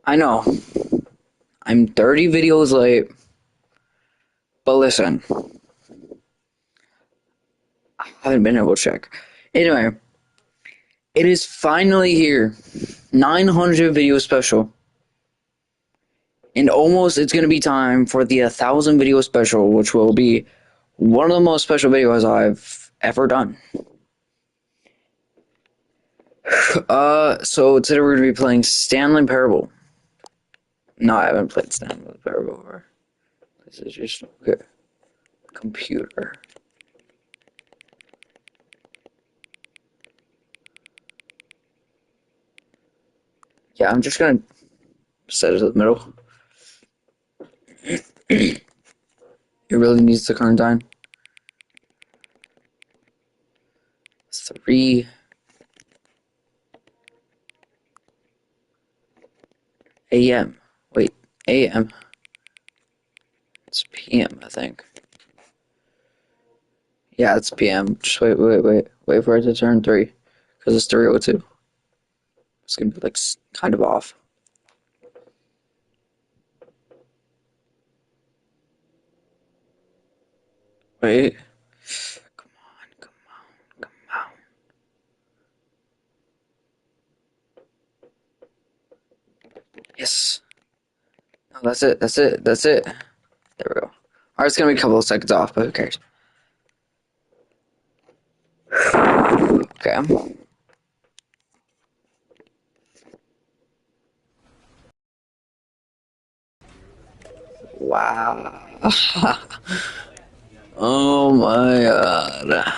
I know. I'm 30 videos late, but listen, I haven't been able to check. Anyway, it is finally here. 900 video special. And almost it's going to be time for the 1,000 video special, which will be one of the most special videos I've ever done. So today we're going to be playing Stanley Parable. No, I haven't played Stanley Parable before. This is just okay. Computer. Yeah, I'm just gonna set it to the middle. It really needs the current time. 3 a.m. Wait, a.m. It's p.m. I think. Yeah, it's p.m. Just wait for it to turn 3, because it's 3:02. It's gonna be like kind of off. Wait, come on, come on, come on. Yes. No, that's it. That's it. That's it. There we go. Alright, it's gonna be a couple of seconds off, but who cares? Okay. Wow. Oh my god.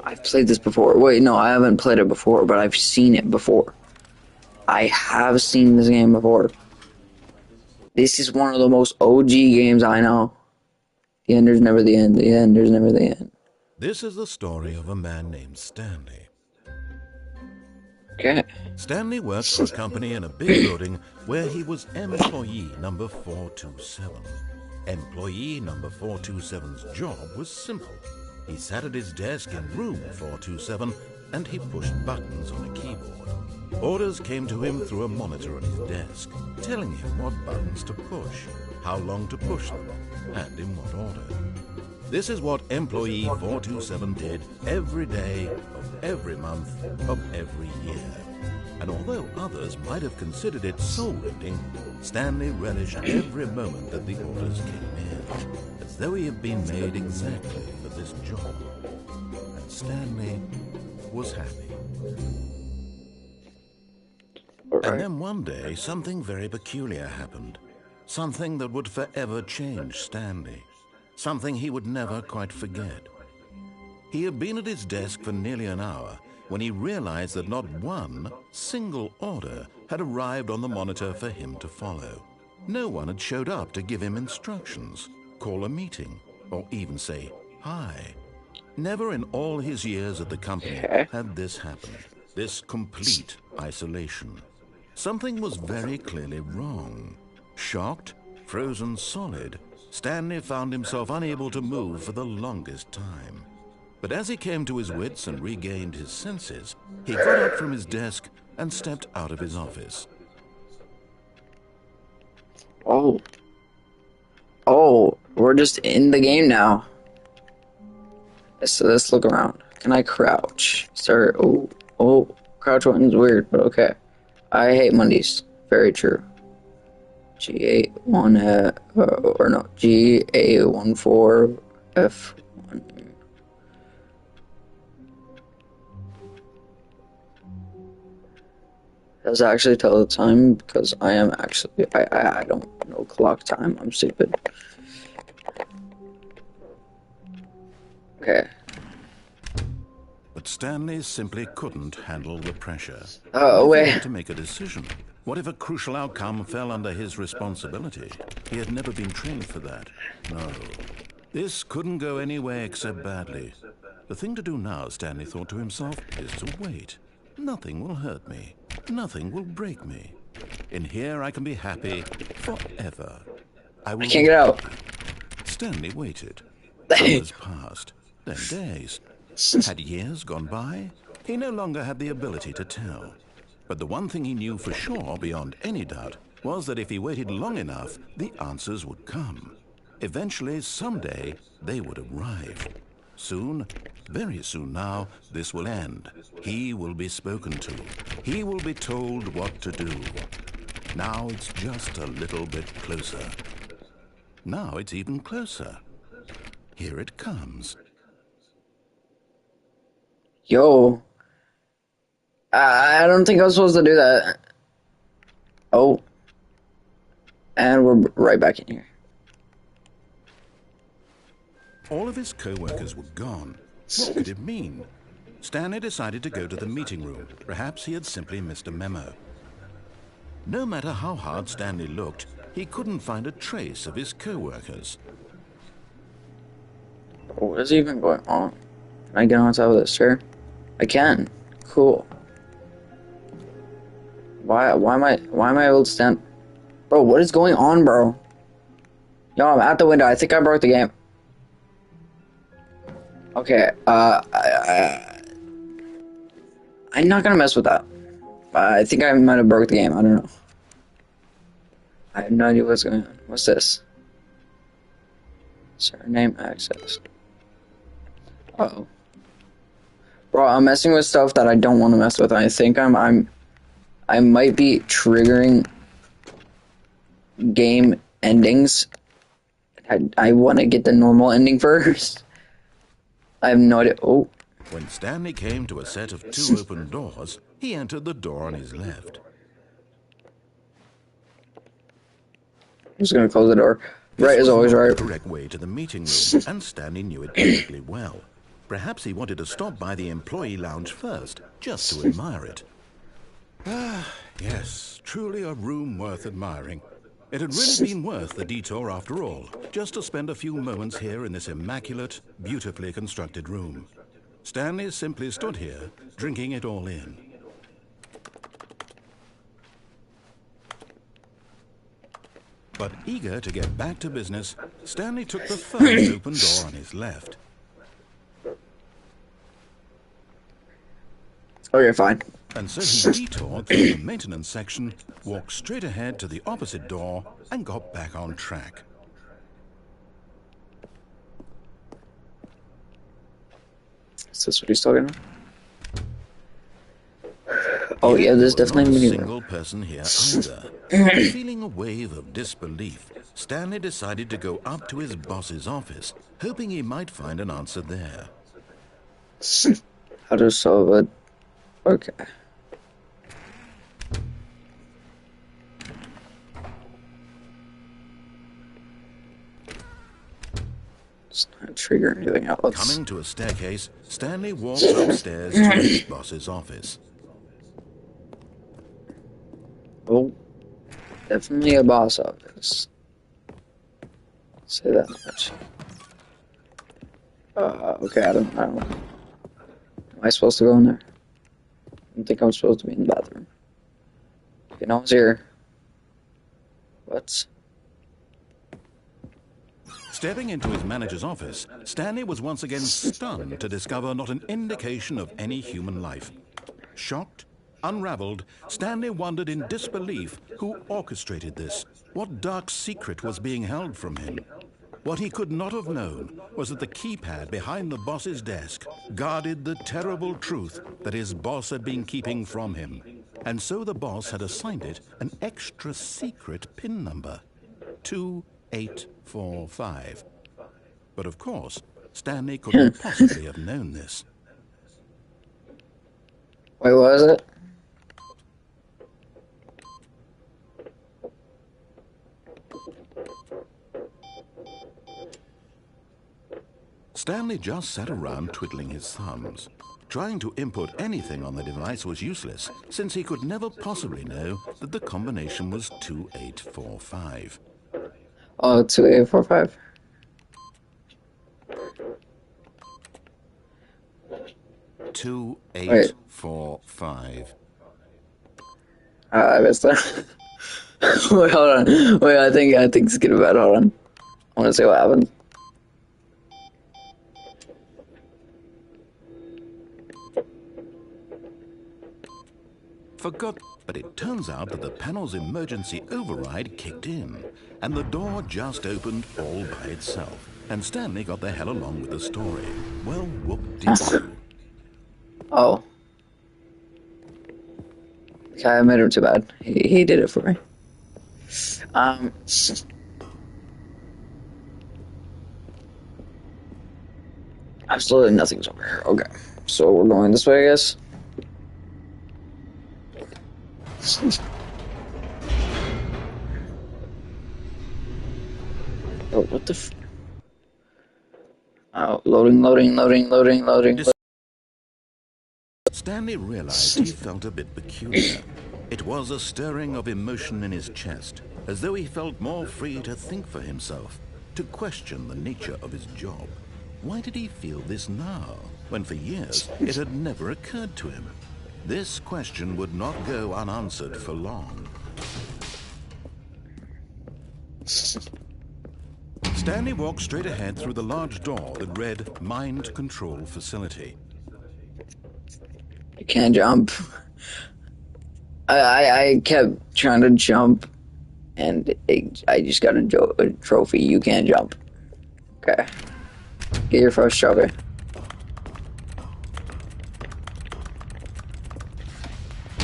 I've played this before. Wait, no, I haven't played it before, but I've seen it before. I have seen this game before. This is one of the most OG games I know. The end is never the end. The end is never the end. This is the story of a man named Stanley. Okay. Stanley worked for a company in a big building where he was employee number 427. Employee number 427's job was simple. He sat at his desk in room 427 and he pushed buttons on a keyboard. Orders came to him through a monitor on his desk, telling him what buttons to push, how long to push them, and in what order. This is what employee 427 did every day of every month of every year. And although others might have considered it soul-rending, Stanley relished every moment that the orders came in, as though he had been made exactly for this job. And Stanley was happy. And then one day, something very peculiar happened. Something that would forever change Stanley. Something he would never quite forget. He had been at his desk for nearly an hour when he realized that not one single order had arrived on the monitor for him to follow. No one had showed up to give him instructions, call a meeting, or even say hi. Never in all his years at the company had this happened, this complete isolation. Something was very clearly wrong. Shocked, frozen solid, Stanley found himself unable to move for the longest time. But as he came to his wits and regained his senses, he got up from his desk and stepped out of his office. Oh. Oh, we're just in the game now. So let's look around. Can I crouch? Sir, crouch button's weird, but okay. I hate Mondays. Very true. G81, or no, GA14F1. Does it actually tell the time? Because I am actually, I don't know clock time. I'm stupid. Okay. But Stanley simply couldn't handle the pressure. Oh, What if he wait. had to make a decision? What if a crucial outcome fell under his responsibility? He had never been trained for that. No. This couldn't go any way except badly. The thing to do now, Stanley thought to himself, is to wait. Nothing will hurt me. Nothing will break me. In here I can be happy forever. I I will can't get out. Stanley waited. Hours passed, then days. Had years gone by? He no longer had the ability to tell. But the one thing he knew for sure, beyond any doubt, was that if he waited long enough, the answers would come. Eventually, someday, they would arrive. Soon, very soon now, this will end. He will be spoken to. He will be told what to do. Now it's just a little bit closer. Now it's even closer. Here it comes. Yo. I don't think I was supposed to do that. Oh. And we're right back in here. All of his co-workers were gone. What could it mean? Stanley decided to go to the meeting room. Perhaps he had simply missed a memo. No matter how hard Stanley looked, he couldn't find a trace of his co-workers. What is even going on? Can I get on top of this chair? I can. Cool. Why am I able to stand? Bro, what is going on, bro? Yo, I'm at the window. I think I broke the game. Okay, I'm not gonna mess with that. I think I might have broke the game. I don't know. I have no idea what's going on. What's this? Surname access. Uh-oh. Bro, I'm messing with stuff that I don't want to mess with. I think I might be triggering game endings. I want to get the normal ending first. I have no idea. Oh. When Stanley came to a set of 2 open doors, he entered the door on his left. I'm just gonna close the door. Right is always right. The correct way to the meeting room, and Stanley knew it perfectly well. Perhaps he wanted to stop by the employee lounge first, just to admire it. Ah, yes, truly a room worth admiring. It had really been worth the detour after all, just to spend a few moments here in this immaculate, beautifully constructed room. Stanley simply stood here, drinking it all in. But eager to get back to business, Stanley took the first open door on his left. Okay, fine. And so he detoured through the maintenance section, walked straight ahead to the opposite door, and got back on track. Is this what he's talking about? Oh yeah, there's definitely not a a single person here either. Feeling a wave of disbelief, Stanley decided to go up to his boss's office, hoping he might find an answer there. How to solve it? Okay. It's not trigger anything else. Coming to a staircase, Stanley walks upstairs to his boss's office. Oh, definitely a boss office. Say that much. Okay, I don't know. Am I supposed to go in there? I don't think I'm supposed to be in the bathroom. Okay, no one's here. What? Stepping into his manager's office, Stanley was once again stunned to discover not an indication of any human life. Shocked, unraveled, Stanley wondered in disbelief who orchestrated this, what dark secret was being held from him. What he could not have known was that the keypad behind the boss's desk guarded the terrible truth that his boss had been keeping from him. And so the boss had assigned it an extra secret PIN number, 2845. But of course, Stanley couldn't possibly have known this. Wait, what is it? Stanley just sat around twiddling his thumbs. Trying to input anything on the device was useless, since he could never possibly know that the combination was 2845. Oh, 2845. Two, eight, 4, 5. I missed that. Wait, hold on. Wait, I think it's getting bad. Hold on. I want to see what happened. forgot, but it turns out that the panel's emergency override kicked in, and the door just opened all by itself. And Stanley got the hell along with the story. Well, whoop-de-doo. Oh. Okay, I made him too bad. He did it for me. Absolutely nothing's over here. Okay. So we're going this way, I guess. Oh, what the f... Oh, loading. Stanley realized he felt a bit peculiar. It was a stirring of emotion in his chest, as though he felt more free to think for himself, to question the nature of his job. Why did he feel this now, when for years it had never occurred to him? This question would not go unanswered for long. Stanley walked straight ahead through the large door that read Mind Control Facility. You can't jump. I kept trying to jump, and I just got a trophy. You can't jump. Okay. Get your first trophy.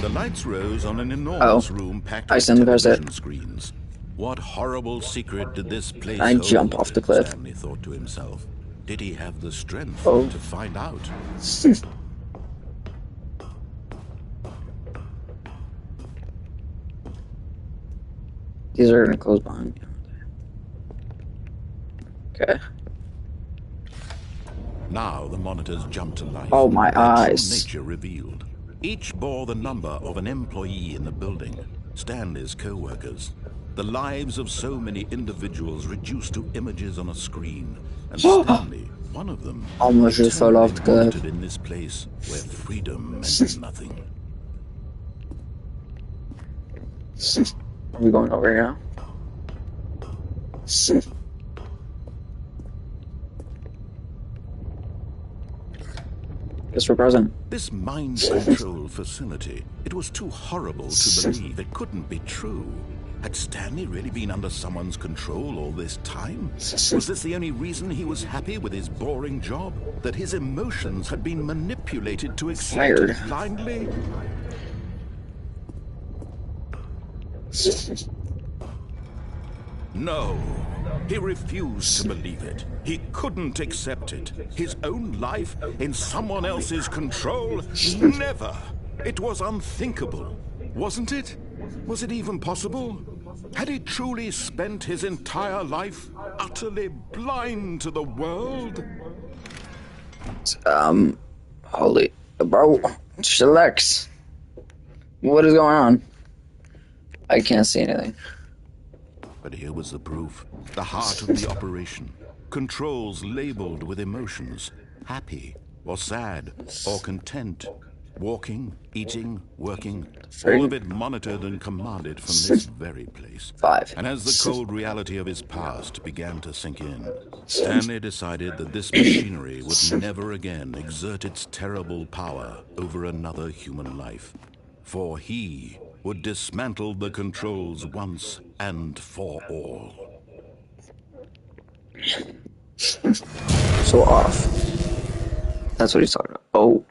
The lights rose on an enormous room packed with television screens. What horrible secret did this place hold? I jump off the cliff. Stanley thought to himself. Did he have the strength to find out? These are gonna close behind you. Okay. Now the monitors jumped to life. Oh, my eyes. Nature revealed. Each bore the number of an employee in the building, Stanley's co-workers. The lives of so many individuals reduced to images on a screen, and Stanley, one of them, almost just fell off the cliff. In this place where freedom meant nothing. Are we going over here now? Guess we're present. This mind control facility, it was too horrible to believe. It couldn't be true. Had Stanley really been under someone's control all this time? Was this the only reason he was happy with his boring job? That his emotions had been manipulated to accept it blindly? No, he refused to believe it. He couldn't accept it. His own life in someone else's control? Never. It was unthinkable, wasn't it? Was it even possible? Had he truly spent his entire life utterly blind to the world? Holy... Bro, chillax. What is going on? I can't see anything. But here was the proof. The heart of the operation. Controls labeled with emotions. Happy, or sad, or content. Walking, eating, working. All of it monitored and commanded from this very place. 5. And as the cold reality of his past began to sink in, Stanley decided that this machinery would never again exert its terrible power over another human life. For he would dismantle the controls once and for all. So off. That's what he's talking about. Oh.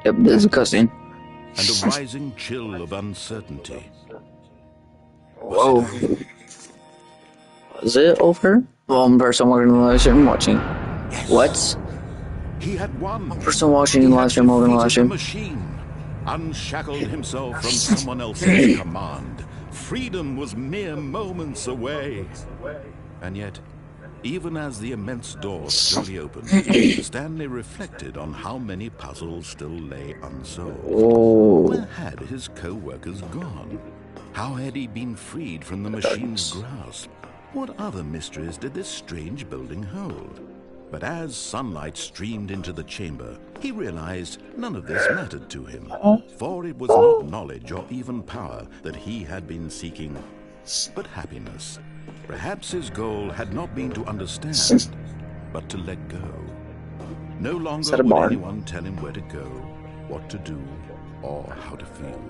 Yep, there's a cutscene. And a rising chill of uncertainty. Whoa. Is it over? One person watching the live stream watching. Yes. What? He had won. One person watching the live stream more than the live stream. Machine unshackled himself from someone else's command. Freedom was mere moments away. And yet, even as the immense door slowly opened, Stanley reflected on how many puzzles still lay unsolved. Oh. Where had his co-workers gone? How had he been freed from the machine's grasp? What other mysteries did this strange building hold? But as sunlight streamed into the chamber, he realized none of this mattered to him. For it was not knowledge or even power that he had been seeking. but happiness. Perhaps his goal had not been to understand, but to let go. No longer would anyone tell him where to go, what to do, or how to feel.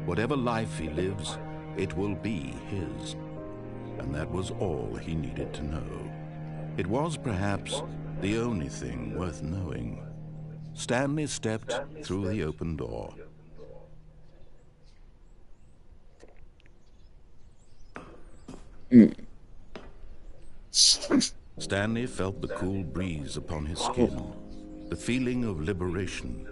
Whatever life he lives, it will be his. And that was all he needed to know. It was perhaps the only thing worth knowing. Stanley stepped through the open door. Stanley felt the cool breeze upon his skin, the feeling of liberation,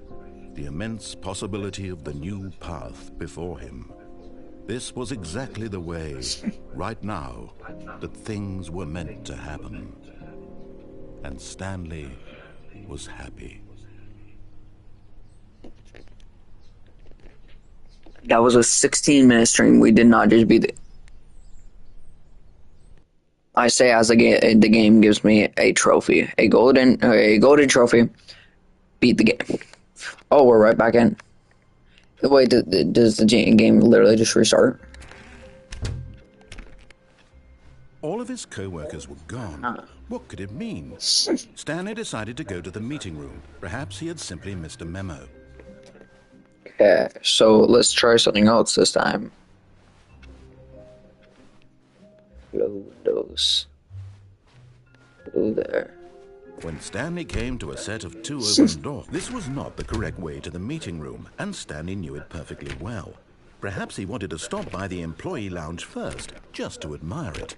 the immense possibility of the new path before him. This was exactly the way, right now, that things were meant to happen. And Stanley was happy. That was a 16-minute stream. We did not just beat it. I say as the game gives me a trophy, a golden trophy. Beat the game. Oh, we're right back in. Wait, does the game literally just restart? All of his co-workers were gone. What could it mean? Stanley decided to go to the meeting room. Perhaps he had simply missed a memo. Okay, so let's try something else this time. Load those. Go there. When Stanley came to a set of 2 open doors, this was not the correct way to the meeting room, and Stanley knew it perfectly well. Perhaps he wanted to stop by the employee lounge first, just to admire it.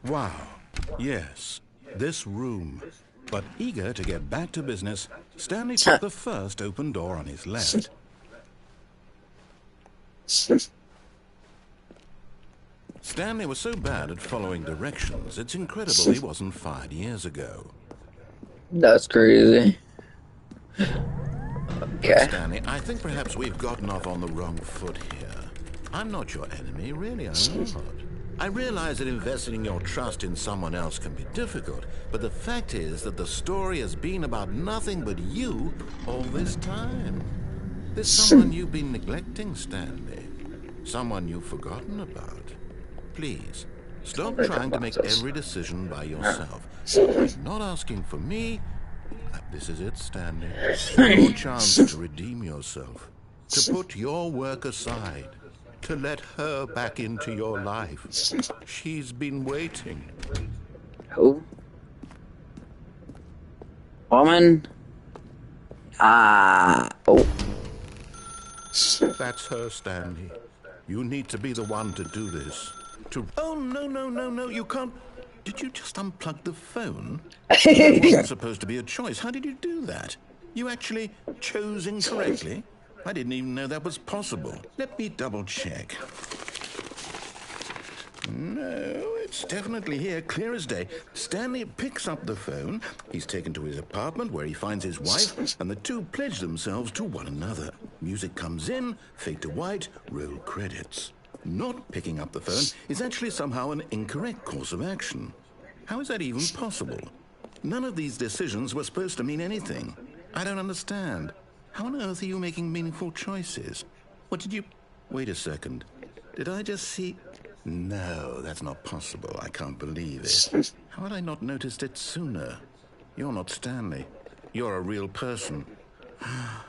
Wow, yes, this room. But eager to get back to business, Stanley took the first open door on his left. Stanley was so bad at following directions, it's incredible he wasn't fired years ago. That's crazy. Okay. Stanley, I think perhaps we've gotten off on the wrong foot here. I'm not your enemy, really, I'm not. I realize that investing your trust in someone else can be difficult, but the fact is that the story has been about nothing but you all this time. There's someone you've been neglecting, Stanley. Someone you've forgotten about. Please, stop trying to make every decision by yourself. You're not asking for me. This is it, Stanley. Your chance to redeem yourself. To put your work aside. To let her back into your life. She's been waiting. Who? Woman? Oh. That's her, Stanley. You need to be the one to do this. Oh, no, you can't. Did you just unplug the phone? That wasn't supposed to be a choice. How did you do that? You actually chose incorrectly? I didn't even know that was possible. Let me double check. No, it's definitely here, clear as day. Stanley picks up the phone. He's taken to his apartment where he finds his wife, and the two pledge themselves to one another. Music comes in, fade to white, roll credits. Not picking up the phone is actually somehow an incorrect course of action. How is that even possible? None of these decisions were supposed to mean anything. I don't understand. How on earth are you making meaningful choices? What did you... Wait a second. Did I just see... No, that's not possible. I can't believe it. How had I not noticed it sooner? You're not Stanley. You're a real person. I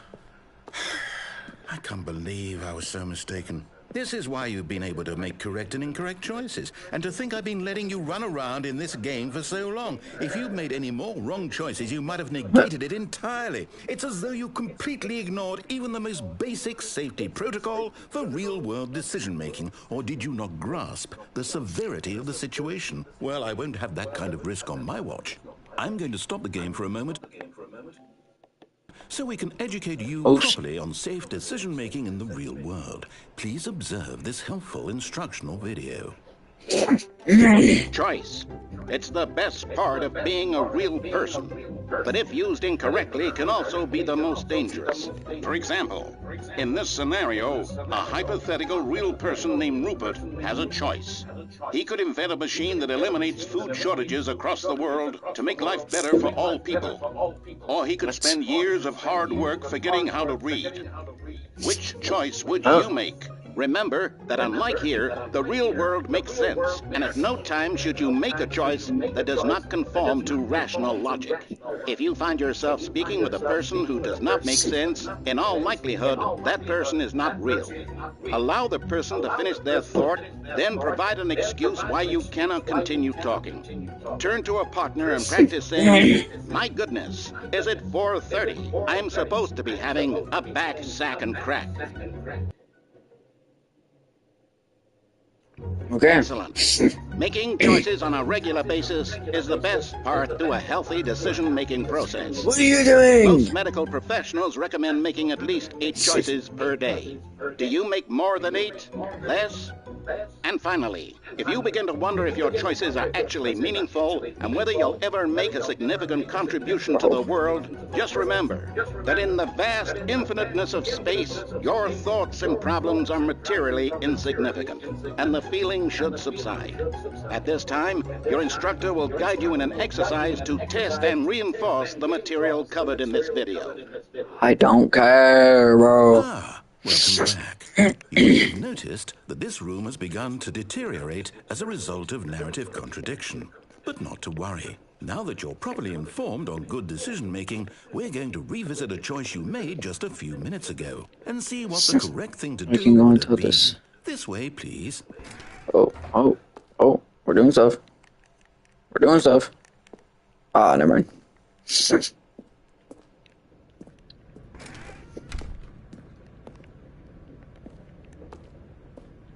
can't believe I was so mistaken. This is why you've been able to make correct and incorrect choices. And to think I've been letting you run around in this game for so long. If you'd made any more wrong choices, you might have negated it entirely. It's as though you completely ignored even the most basic safety protocol for real-world decision-making. Or did you not grasp the severity of the situation? Well, I won't have that kind of risk on my watch. I'm going to stop the game for a moment, so we can educate you properly on safe decision-making in the real world. Please observe this helpful instructional video. Choice. It's the best part of being a real person. But if used incorrectly, can also be the most dangerous. For example, in this scenario, a hypothetical real person named Rupert has a choice. He could invent a machine that eliminates food shortages across the world to make life better for all people. Or he could spend years of hard work forgetting how to read. Which choice would you make? Remember that unlike here, the real world makes sense, and at no time should you make a choice that does not conform to rational logic. If you find yourself speaking with a person who does not make sense, in all likelihood, that person is not real. Allow the person to finish their thought, then provide an excuse why you cannot continue talking. Turn to a partner and practice saying, "My goodness, is it 4:30? I'm supposed to be having a back, sack, and crack." Okay. Excellent. Making choices on a regular basis is the best part to a healthy decision-making process. What are you doing? Most medical professionals recommend making at least 8 choices per day. Do you make more than 8? Less? And finally, if you begin to wonder if your choices are actually meaningful and whether you'll ever make a significant contribution to the world, just remember that in the vast infiniteness of space, your thoughts and problems are materially insignificant, and the feeling should subside. At this time, your instructor will guide you in an exercise to test and reinforce the material covered in this video. I don't care, bro. Welcome back. You may have noticed that this room has begun to deteriorate as a result of narrative contradiction. But not to worry. Now that you're properly informed on good decision-making, we're going to revisit a choice you made just a few minutes ago and see what the correct thing to We do can go would into have been. this. This way, please. Oh, we're doing stuff. Ah, never mind.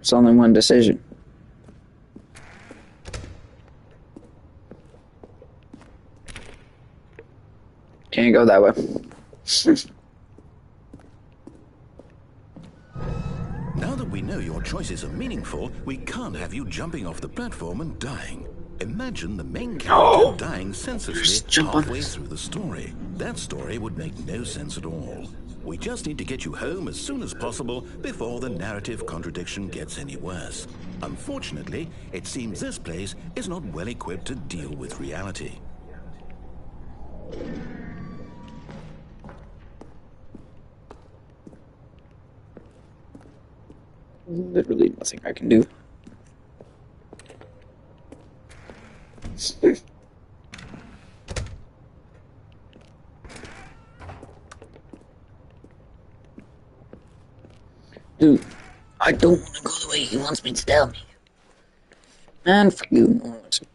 It's only one decision. Can't go that way. Now that we know your choices are meaningful, we can't have you jumping off the platform and dying. Imagine the main character dying senselessly halfway through the story. That story would make no sense at all. We just need to get you home as soon as possible before the narrative contradiction gets any worse. Unfortunately, it seems this place is not well equipped to deal with reality. Literally nothing I can do. Dude, I don't want to go the way he wants me to tell me. Man, for you, no one wants to.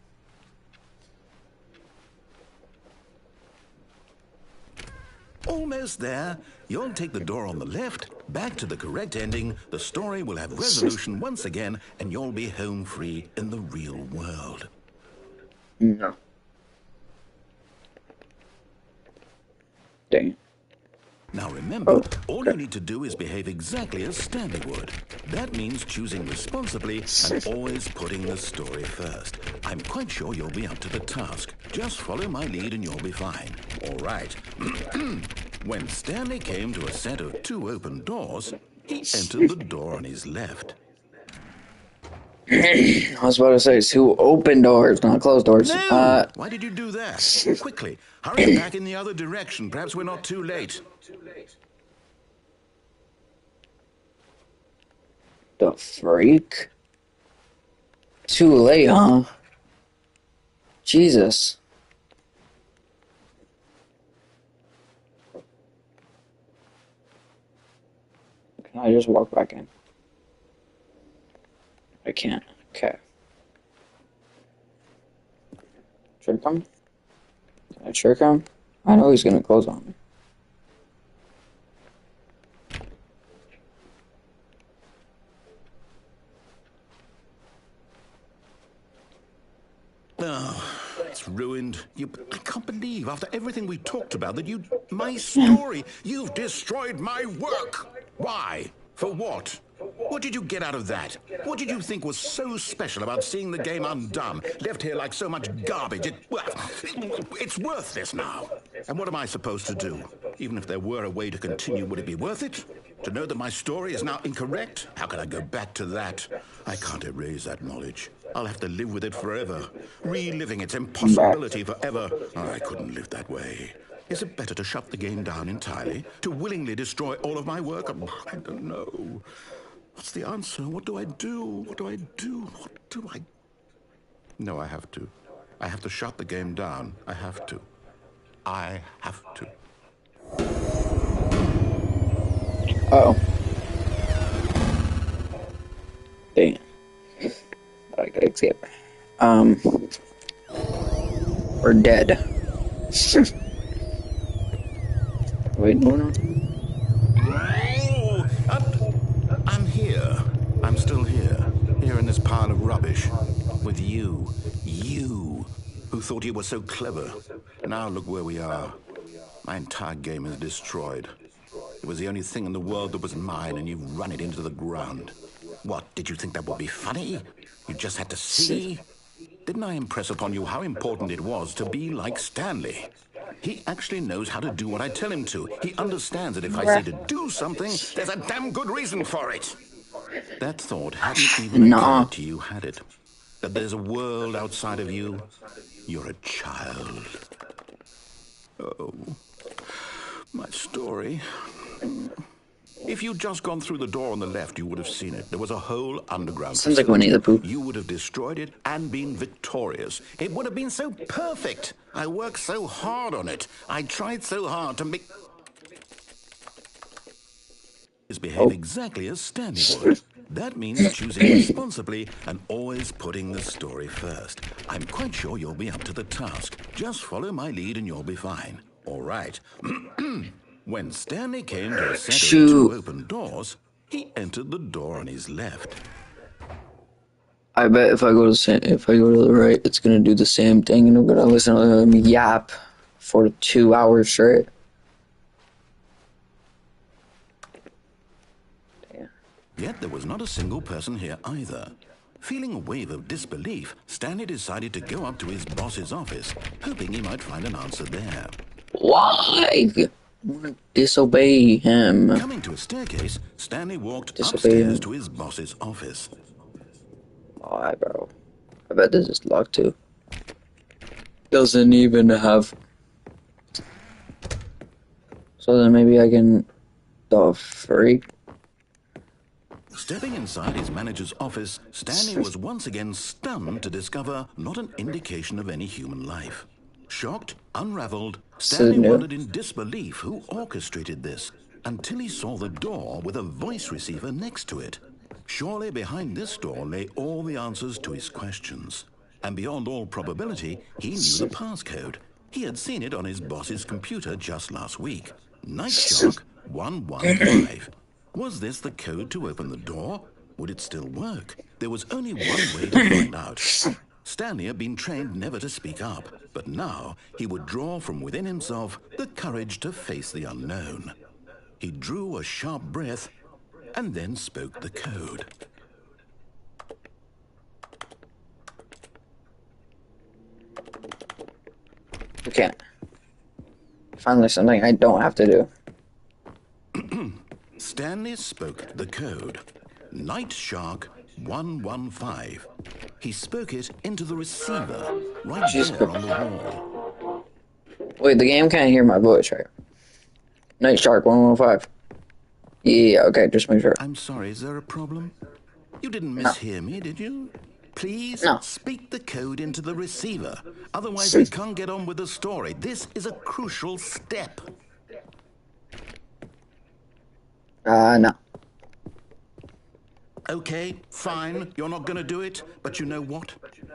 Almost there. You'll take the door on the left, back to the correct ending, the story will have resolution once again, and you'll be home free in the real world. No. Dang it. Now remember, all you need to do is behave exactly as Stanley would. That means choosing responsibly and always putting the story first. I'm quite sure you'll be up to the task. Just follow my lead and you'll be fine. All right. When Stanley came to a set of 2 open doors, he entered the door on his left. I was about to say 2 open doors, not closed doors. No! Why did you do that? Quickly, hurry back in the other direction. Perhaps we're not too late. The freak? Too late, huh? Jesus. Can I just walk back in? I can't. Okay. Trick him? Can I trick him? I know he's gonna close on me. Oh, it's ruined. I can't believe, after everything we talked about, that my story, you've destroyed my work. Why? For what? What did you get out of that? What did you think was so special about seeing the game undone, left here like so much garbage? It's worthless now. And what am I supposed to do? Even if there were a way to continue, would it be worth it? To know that my story is now incorrect? How can I go back to that? I can't erase that knowledge. I'll have to live with it forever, reliving its impossibility forever. I couldn't live that way. Is it better to shut the game down entirely? To willingly destroy all of my work? I don't know. What's the answer? What do I do? What do I do? What do I... No, I have to. I have to shut the game down. I have to. I have to. Uh-oh. Damn. I gotta escape. We're dead. Wait, no. Oh, I'm here. I'm still here. Here in this pile of rubbish. With you. You. Who thought you were so clever. Now look where we are. My entire game is destroyed. It was the only thing in the world that was mine, and you've run it into the ground. What, did you think that would be funny? You just had to see? Didn't I impress upon you how important it was to be like Stanley? He actually knows how to do what I tell him to. He understands that if I say to do something, there's a damn good reason for it. That thought hadn't even occurred to you, had it? That there's a world outside of you? You're a child. Oh, my story. If you'd just gone through the door on the left, you would have seen it. There was a whole underground Sounds like Winnie the Pooh. You would have destroyed it and been victorious. It would have been so perfect. I worked so hard on it. I tried so hard to make... behave exactly as Stanley would. That means choosing responsibly and always putting the story first. I'm quite sure you'll be up to the task. Just follow my lead and you'll be fine. All right. When Stanley came to a set of two open doors, he entered the door on his left. I bet if I go to the right, it's gonna do the same thing, and I'm gonna listen to him yap for 2 hours straight. Damn. Yet there was not a single person here either. Feeling a wave of disbelief, Stanley decided to go up to his boss's office, hoping he might find an answer there. Why? I'm gonna disobey him. Coming to a staircase, Stanley walked upstairs to his boss's office. Alright, bro. I bet this is locked too. Doesn't even have... So then maybe I can... The freak? Stepping inside his manager's office, Stanley was once again stunned to discover not an indication of any human life. Shocked, unraveled, Stanley wondered in disbelief who orchestrated this, until he saw the door with a voice receiver next to it. Surely behind this door lay all the answers to his questions. And beyond all probability, he knew the passcode. He had seen it on his boss's computer just last week. Nightshark 115. Was this the code to open the door? Would it still work? There was only one way to find out. Stanley had been trained never to speak up, but now he would draw from within himself the courage to face the unknown. He drew a sharp breath and then spoke the code. Okay. Finally something I don't have to do. Stanley spoke the code. Nightshark 115. He spoke it into the receiver, right there on the wall. Wait, the game can't hear my voice, right? Nightshark 115. Yeah, okay, just make sure. I'm sorry, is there a problem? You didn't mishear me, did you? Please speak the code into the receiver. Otherwise, we can't get on with the story. This is a crucial step. No. Okay, fine, you're not going to do it, but you know what?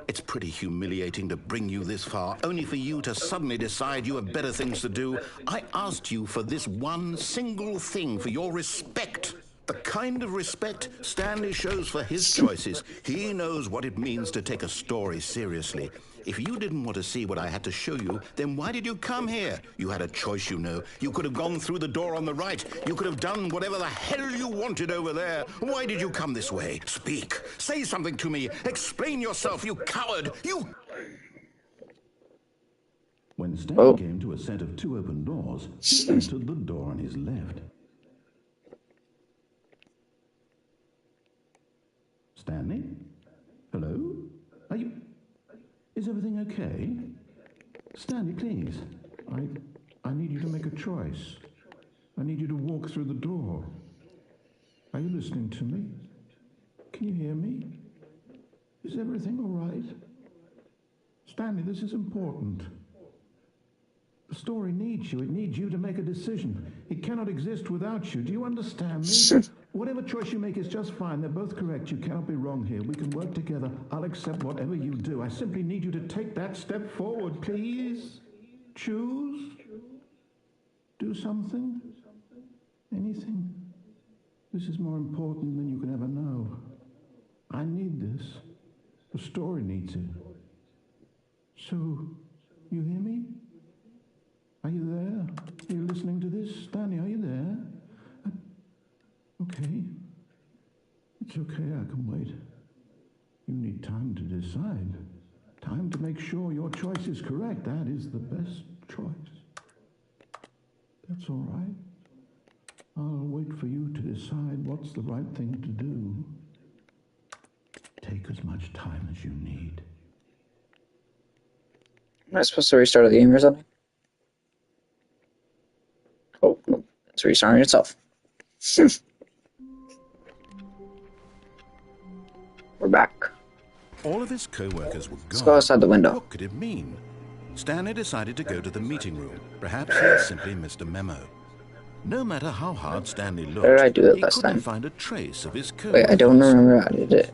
It's pretty humiliating to bring you this far, only for you to suddenly decide you have better things to do. I asked you for this one single thing, for your respect. The kind of respect Stanley shows for his choices. He knows what it means to take a story seriously. If you didn't want to see what I had to show you, then why did you come here? You had a choice, you know. You could have gone through the door on the right. You could have done whatever the hell you wanted over there. Why did you come this way? Speak. Say something to me. Explain yourself, you coward. You... When Stanley came to a set of two open doors, he entered the door on his left. Stanley? Hello? Are you... Is everything okay? Stanley, please. I need you to make a choice. I need you to walk through the door. Are you listening to me? Can you hear me? Is everything all right? Stanley, this is important. The story needs you. It needs you to make a decision. It cannot exist without you. Do you understand me? Whatever choice you make is just fine. They're both correct. You cannot be wrong here. We can work together. I'll accept whatever you do. I simply need you to take that step forward, please. Choose. Do something. Anything. This is more important than you can ever know. I need this. The story needs it. So, you hear me? Are you there? Are you listening to this? Stanley, are you there? Okay. It's okay, I can wait. You need time to decide. Time to make sure your choice is correct. That is the best choice. That's all right. I'll wait for you to decide what's the right thing to do. Take as much time as you need. Am I supposed to restart the game or something? Oh, no. It's restarting itself. We're back. All of his co-workers were gone. Let's go outside the window. What could it mean? Stanley decided to go to the meeting room. Perhaps he had simply missed a memo. No matter how hard Stanley looked, How did I do it he last couldn't time? find a trace of his co-workers. Wait, I don't remember how I did it.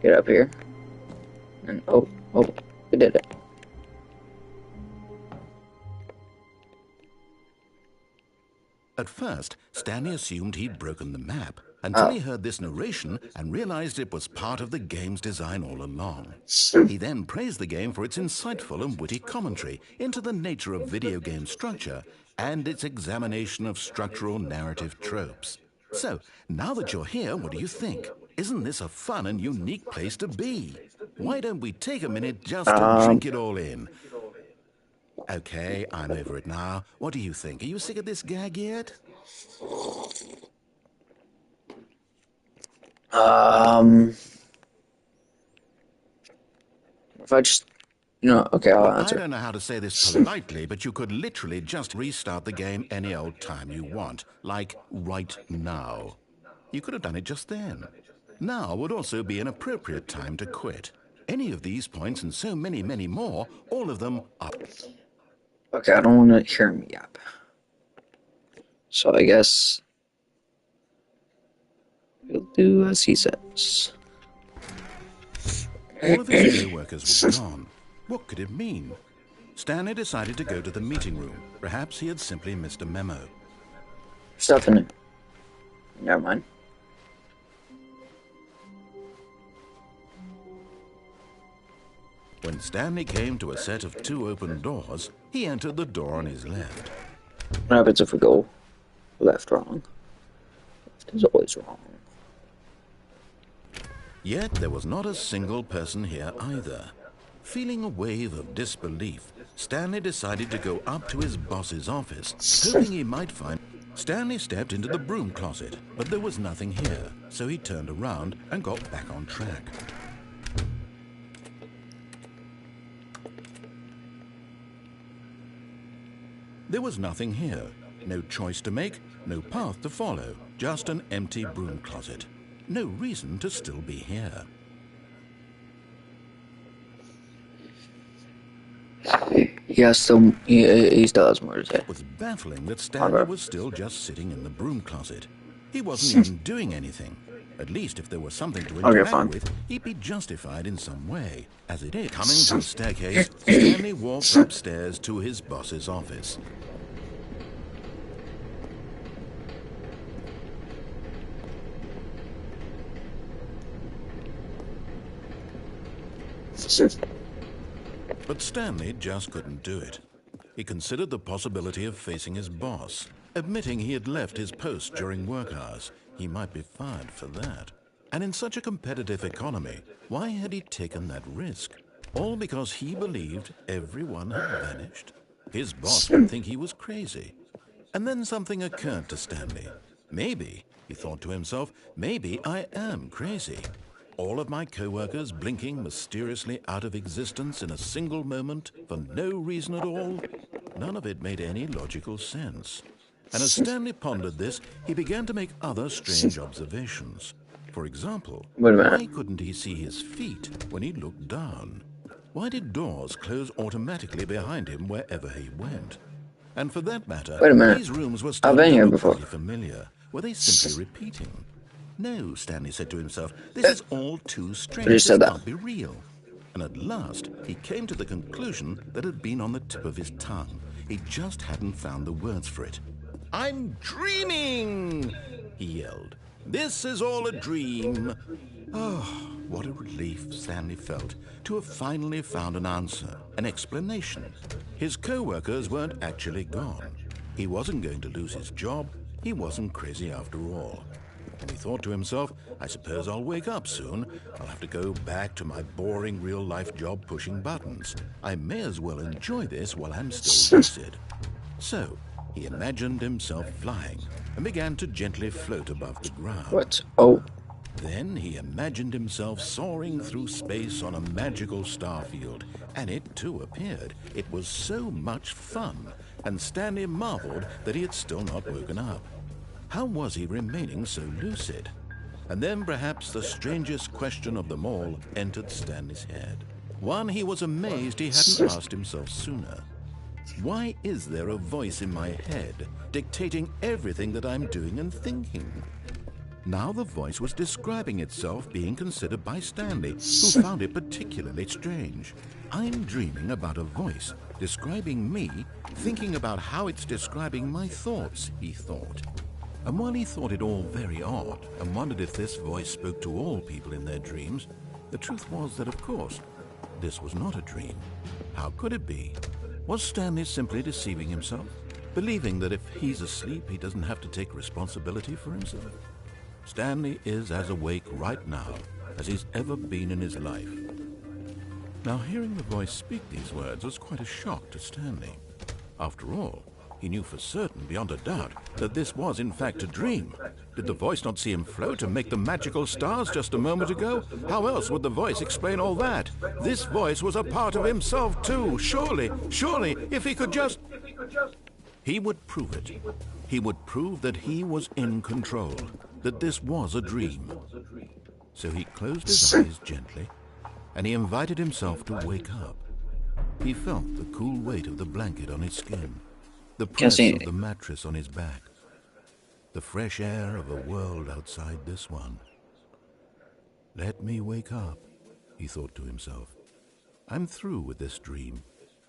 Get up here. And oh, we did it. At first, Stanley assumed he'd broken the map until he heard this narration and realized it was part of the game's design all along. He then praised the game for its insightful and witty commentary into the nature of video game structure and its examination of structural narrative tropes. So, now that you're here, what do you think? Isn't this a fun and unique place to be? Why don't we take a minute just to drink it all in? Okay, I'm over it now. What do you think? Are you sick of this gag yet? If I just, okay, I'll Well, answer. I don't know how to say this politely, but you could literally just restart the game any old time you want, like right now. You could have done it just then. Now would also be an appropriate time to quit. Any of these points and so many, many more, all of them are... Okay, I don't want to hear him yap. So I guess we'll do as he says. All of his co-workers were gone. What could it mean? Stanley decided to go to the meeting room. Perhaps he had simply missed a memo. Stuff in it. Never mind. When Stanley came to a set of 2 open doors, he entered the door on his left. What happens if we go left wrong? Left is always wrong. Yet there was not a single person here either. Feeling a wave of disbelief, Stanley decided to go up to his boss's office, hoping he might find... Stanley stepped into the broom closet, but there was nothing here, so he turned around and got back on track. There was nothing here. No choice to make, no path to follow, just an empty broom closet. No reason to still be here. He still has more to say. It was baffling that Stanley was still just sitting in the broom closet. He wasn't even doing anything. At least if there was something to interact with, he'd be justified in some way. As it is, coming to the staircase, Stanley walked upstairs to his boss's office. But Stanley just couldn't do it. He considered the possibility of facing his boss, admitting he had left his post during work hours. He might be fired for that. And in such a competitive economy, why had he taken that risk? All because he believed everyone had vanished? His boss would think he was crazy. And then something occurred to Stanley. Maybe, he thought to himself, maybe I am crazy. All of my co-workers blinking mysteriously out of existence in a single moment for no reason at all? None of it made any logical sense. And as Stanley pondered this, he began to make other strange observations. For example, Wait a minute. why couldn't he see his feet when he looked down? Why did doors close automatically behind him wherever he went? And for that matter, Wait a minute. these rooms were I've starting been to here look before. pretty familiar. Were they simply repeating? No, Stanley said to himself, this is all too strange. But he This said that. can't be real. And at last, he came to the conclusion that had been on the tip of his tongue. He just hadn't found the words for it. I'm dreaming, he yelled. This is all a dream. Oh, what a relief Stanley felt to have finally found an answer, an explanation. His co-workers weren't actually gone. He wasn't going to lose his job. He wasn't crazy after all. And he thought to himself, I suppose I'll wake up soon. I'll have to go back to my boring real-life job pushing buttons. I may as well enjoy this while I'm still lucid. So, he imagined himself flying and began to gently float above the ground. What? Oh. Then he imagined himself soaring through space on a magical starfield, and it too appeared. It was so much fun, and Stanley marveled that he had still not woken up. How was he remaining so lucid? And then perhaps the strangest question of them all entered Stanley's head. One he was amazed he hadn't asked himself sooner. Why is there a voice in my head dictating everything that I'm doing and thinking? Now the voice was describing itself being considered by Stanley, who found it particularly strange. I'm dreaming about a voice describing me, thinking about how it's describing my thoughts, he thought. And while he thought it all very odd and wondered if this voice spoke to all people in their dreams, the truth was that, of course, this was not a dream. How could it be? Was Stanley simply deceiving himself, believing that if he's asleep, he doesn't have to take responsibility for himself? Stanley is as awake right now as he's ever been in his life. Now, hearing the voice speak these words was quite a shock to Stanley. After all, he knew for certain, beyond a doubt, that this was in fact a dream. Did the voice not see him float and make the magical stars just a moment ago? How else would the voice explain all that? This voice was a part of himself too. Surely, if he could just... He would prove it. He would prove that he was in control, that this was a dream. So he closed his eyes gently, and he invited himself to wake up. He felt the cool weight of the blanket on his skin, the press of the mattress on his back, the fresh air of a world outside this one. Let me wake up, he thought to himself. I'm through with this dream.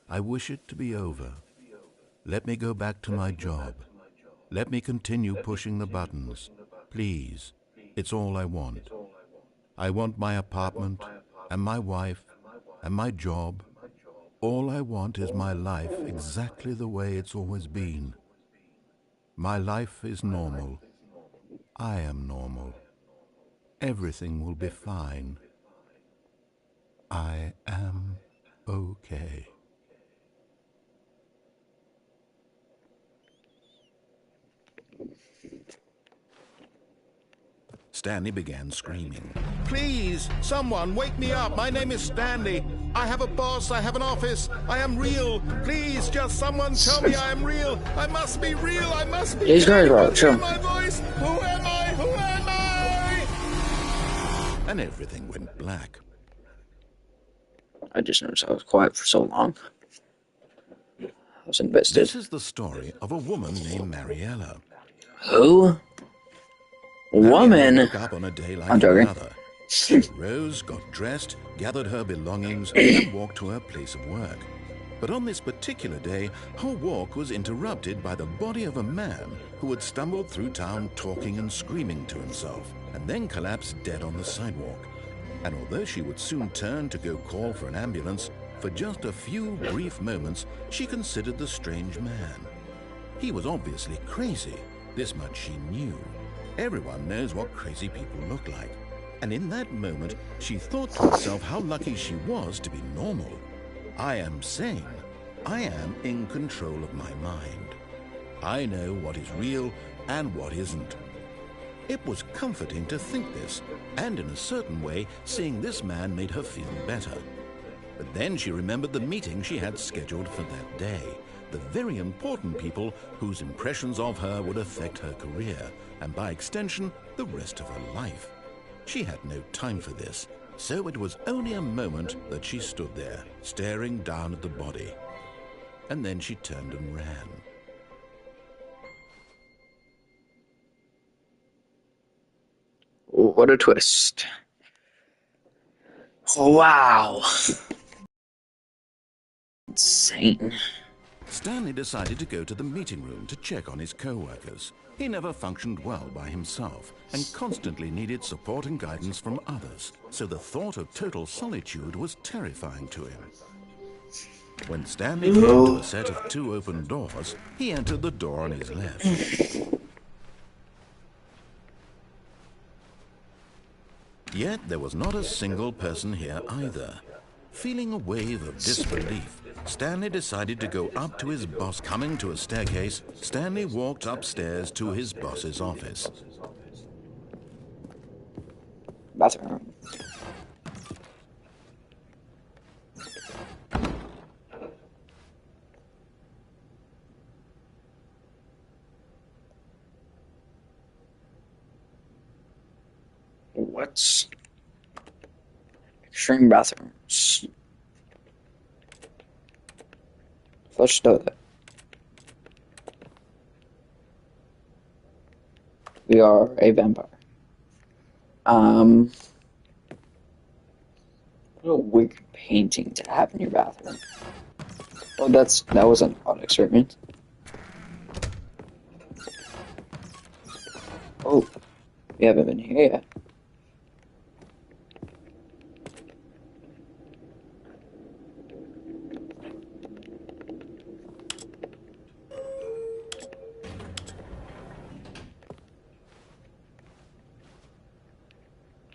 I wish it to be over. Let me go back to my job. Let me continue pushing the buttons. Please, it's all I want. I want my apartment and my wife and my job. All I want is my life exactly the way it's always been. My life is normal. I am normal. Everything will be fine. I am okay. Stanley began screaming. Please, someone, wake me up. My name is Stanley. I have a boss. I have an office. I am real. Please, just someone tell me I am real. I must be real. I must be. He's going to hear my voice. Who am I? Who am I? And everything went black. I just noticed I was quiet for so long. I was invested. This is the story of a woman named Mariella. Who? Woman? Woke up on a day like I'm joking. another. She rose, got dressed, gathered her belongings, and walked to her place of work. But on this particular day, her walk was interrupted by the body of a man who had stumbled through town talking and screaming to himself, and then collapsed dead on the sidewalk. And although she would soon turn to go call for an ambulance, for just a few brief moments, she considered the strange man. He was obviously crazy. This much she knew. Everyone knows what crazy people look like. And in that moment, she thought to herself how lucky she was to be normal. I am sane. I am in control of my mind. I know what is real and what isn't. It was comforting to think this, and in a certain way, seeing this man made her feel better. But then she remembered the meeting she had scheduled for that day, the very important people whose impressions of her would affect her career, and by extension, the rest of her life. She had no time for this, so it was only a moment that she stood there, staring down at the body. And then she turned and ran. What a twist. Wow. Insane. Stanley decided to go to the meeting room to check on his co-workers. He never functioned well by himself and constantly needed support and guidance from others, so the thought of total solitude was terrifying to him. When Stanley came to a set of 2 open doors, he entered the door on his left. Yet there was not a single person here either. Feeling a wave of disbelief, Stanley decided to go up to his boss. Coming to a staircase, Stanley walked upstairs to his boss's office. Bathroom. What's extreme bathrooms? Flush toilet. We are a vampire. What a weird painting to have in your bathroom. Oh, that was an odd experiment. Oh, we haven't been here yet.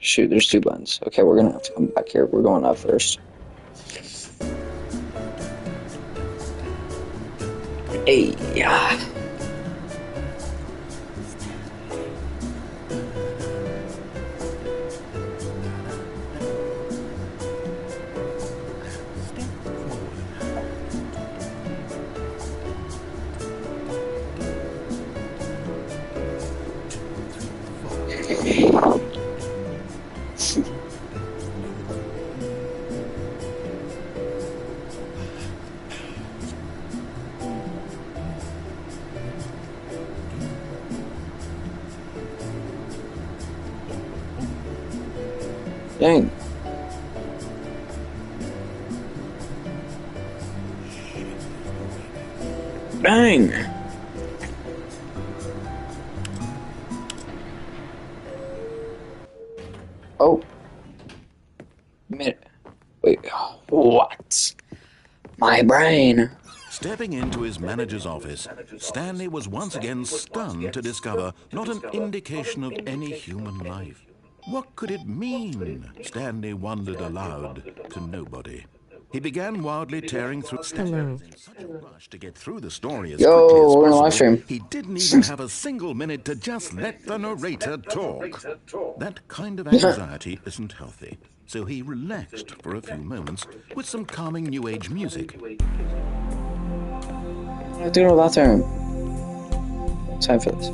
Shoot, there's 2 buttons. Okay, we're gonna have to come back here. We're going up first. Hey, yeah. Dang. Dang. Oh. Minute. Wait. What? My brain. Stepping into his manager's office, Stanley was once again stunned to discover not an indication of any human life. What could it mean? Stanley wondered aloud to nobody. He began wildly tearing through. Stanley was in such a rush to get through the story as quickly as we're in a live possible, stream. he didn't even have a single minute to just let the narrator talk. That kind of anxiety isn't healthy, so he relaxed for a few moments with some calming New Age music. I have to go to the bathroom. Time for this.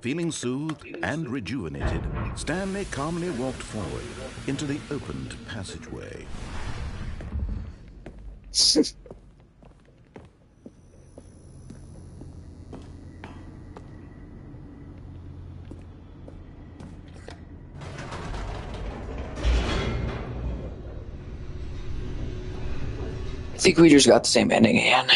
Feeling soothed and rejuvenated, Stanley calmly walked forward into the opened passageway. I think we just got the same ending again.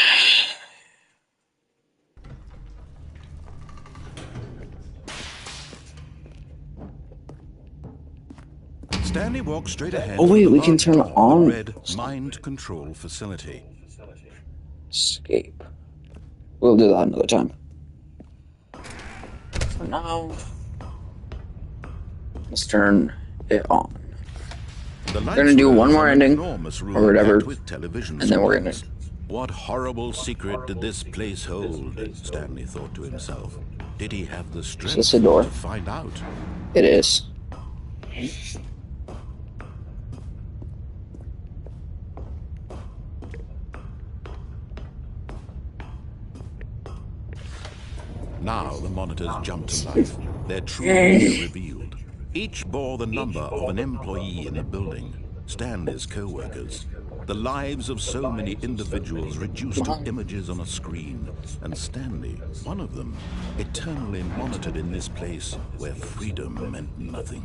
Stanley walked straight ahead. Oh, wait, to the we can large turn door of on the red mind control facility. Escape. We'll do that another time. For now, let's turn it on. We're gonna do one more ending, or whatever, and then we're gonna... What horrible secret did this place hold? Stanley thought to himself. Did he have the strength Is this a door? to find out? It is. Now the monitors jump to life. Their true nature revealed. Each bore the number of an employee in a building, Stanley's co-workers. The lives of so many individuals reduced to images on a screen, and Stanley, one of them, eternally monitored in this place where freedom meant nothing.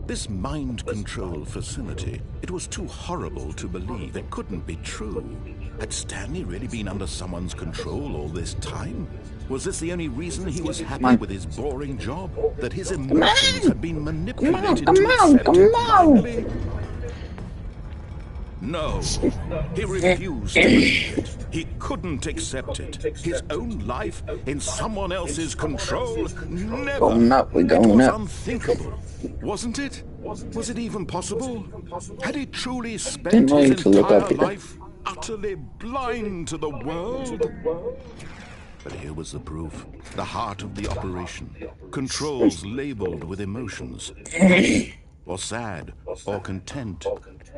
This mind control facility, it was too horrible to believe. It couldn't be true. Had Stanley really been under someone's control all this time? Was this the only reason he was happy with his boring job? That his emotions had been manipulated to accept it blindly? No, he refused to believe it. He couldn't accept it. His own life in someone else's control? Never. Going up, we're It going was up. unthinkable, wasn't it? Was it even possible? Had he truly spent Didn't know you his could look up entire here. life utterly blind to the world? But here was the proof. The heart of the operation. Controls labeled with emotions. Or sad, or content.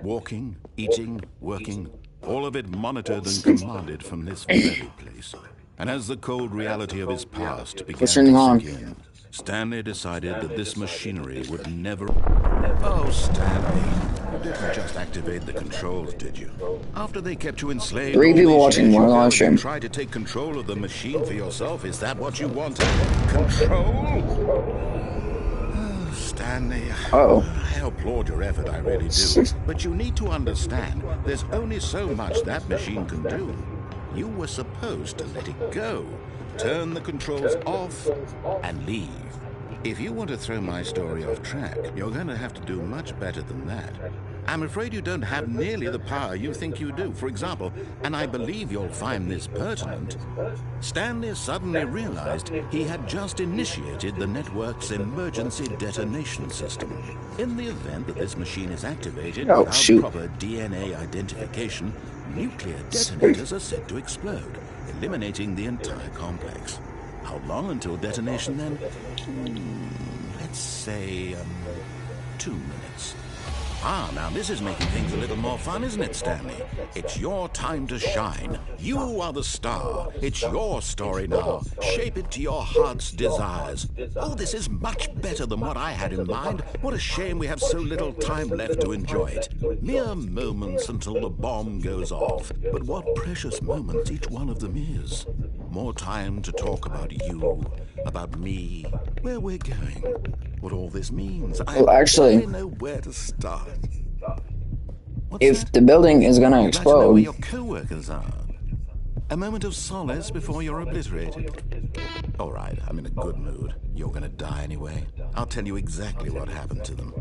Walking, eating, working. All of it monitored and commanded from this very place. And as the cold reality of his past began to turning on? sink in, Stanley decided that this machinery would never... Oh, Stanley, you didn't just activate the controls, did you? After they kept you enslaved... 3 all people these watching years, one you go live and stream. try to take control of the machine for yourself? Is that what you wanted? Control? Oh, Stanley... Uh-oh. I applaud your effort, I really do. But you need to understand, there's only so much that machine can do. You were supposed to let it go. Turn the controls off and leave. If you want to throw my story off track, you're going to have to do much better than that. I'm afraid you don't have nearly the power you think you do. For example, and I believe you'll find this pertinent, Stanley suddenly realized he had just initiated the network's emergency detonation system. In the event that this machine is activated Oh, without shoot. proper DNA identification, nuclear detonators are said to explode, eliminating the entire complex. How long until detonation then? Let's say, 2 minutes. Ah, now this is making things a little more fun, isn't it, Stanley? It's your time to shine. You are the star. It's your story now. Shape it to your heart's desires. Oh, this is much better than what I had in mind. What a shame we have so little time left to enjoy it. Mere moments until the bomb goes off. But what precious moments each one of them is. More time to talk about you, about me, where we're going, what all this means. Well, actually, I don't know where to start. What's if that? the building is gonna You'd like to know where explode, your co-workers are. A moment of solace before you're obliterated. All right, I'm in a good mood. You're gonna die anyway. I'll tell you exactly what happened to them.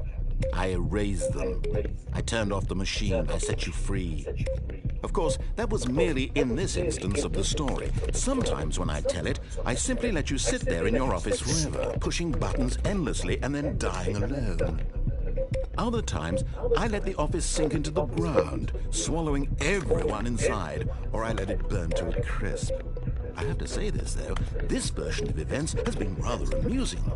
I erased them. I turned off the machine. I set you free. Of course, that was merely in this instance of the story. Sometimes when I tell it, I simply let you sit there in your office forever, pushing buttons endlessly and then dying alone. Other times, I let the office sink into the ground, swallowing everyone inside, or I let it burn to a crisp. I have to say this, though, this version of events has been rather amusing.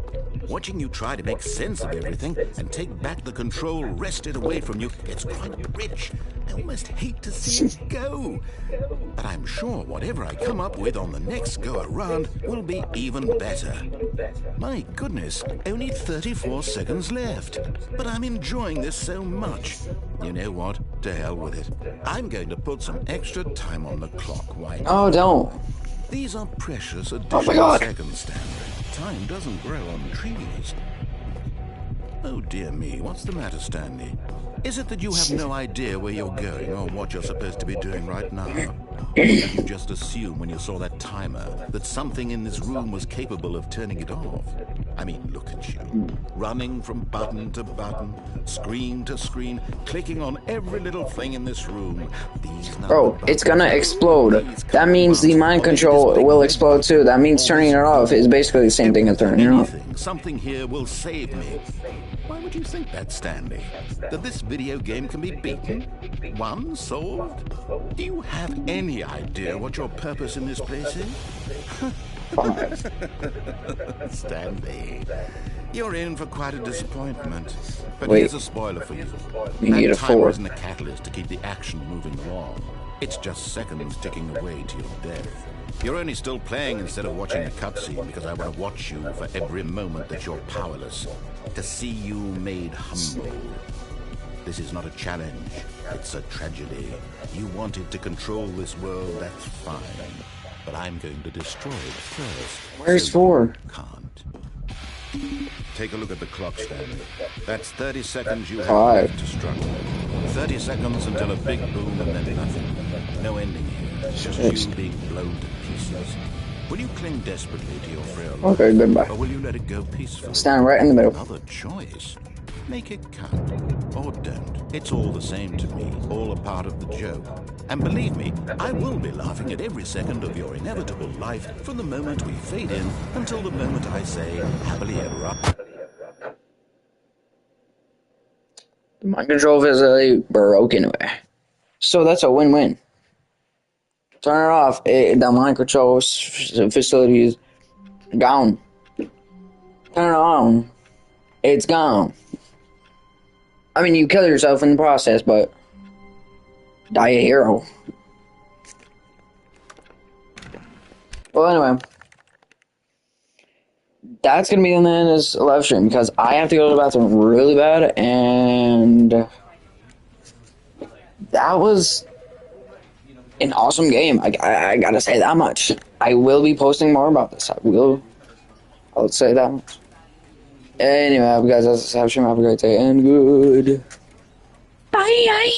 Watching you try to make sense of everything and take back the control wrested away from you, it's quite rich. I almost hate to see it go. But I'm sure whatever I come up with on the next go-around will be even better. My goodness, only 34 seconds left. But I'm enjoying this so much. You know what? To hell with it. I'm going to put some extra time on the clock. Why not? oh, don't. These are precious my additional God. seconds, Stanley. Time doesn't grow on trees. Oh dear me, what's the matter, Stanley? Is it that you have no idea where you're going or what you're supposed to be doing right now? Or did you just assume when you saw that timer that something in this room was capable of turning it off? I mean, look at you. Running from button to button, screen to screen, clicking on every little thing in this room. These Bro, it's gonna explode. That means the mind control will explode too. That means turning it off is basically the same thing as turning it off. Anything, something here will save me. Why would you think that, Stanley? That this video game can be beaten? Won? Solved? Do you have any idea what your purpose in this place is? 5. Stanley, you're in for quite a disappointment. But Wait. here's a spoiler for you. You need a That timer 4. isn't a catalyst to keep the action moving along. It's just seconds ticking away to your death. You're only still playing instead of watching a cutscene because I want to watch you for every moment that you're powerless. To see you made humble. This is not a challenge. It's a tragedy. You wanted to control this world, that's fine. But I'm going to destroy it first. Where's so 4? you can't. Take a look at the clock, Stanley. That's 30 seconds you have 5. left to struggle. 30 seconds until a big boom and then nothing. No ending here. Just 6. you being blown to pieces. Will you cling desperately to your frail life? Okay, goodbye. Or will you let it go peacefully? Stand right in the middle. Another choice. Make it count. Or don't. It's all the same to me. All a part of the joke. And believe me, I will be laughing at every second of your inevitable life from the moment we fade in until the moment I say, happily ever after. The mind control facility broken away. So that's a win-win. Turn it off. The mind control facility is gone. Turn it on. It's gone. I mean, you kill yourself in the process, but die a hero. Well, anyway, that's gonna be the end of this live stream because I have to go to the bathroom really bad, and that was an awesome game. I gotta say that much. I will be posting more about this. I'll say that much. Anyway, I hope you guys have a great day and good. Bye.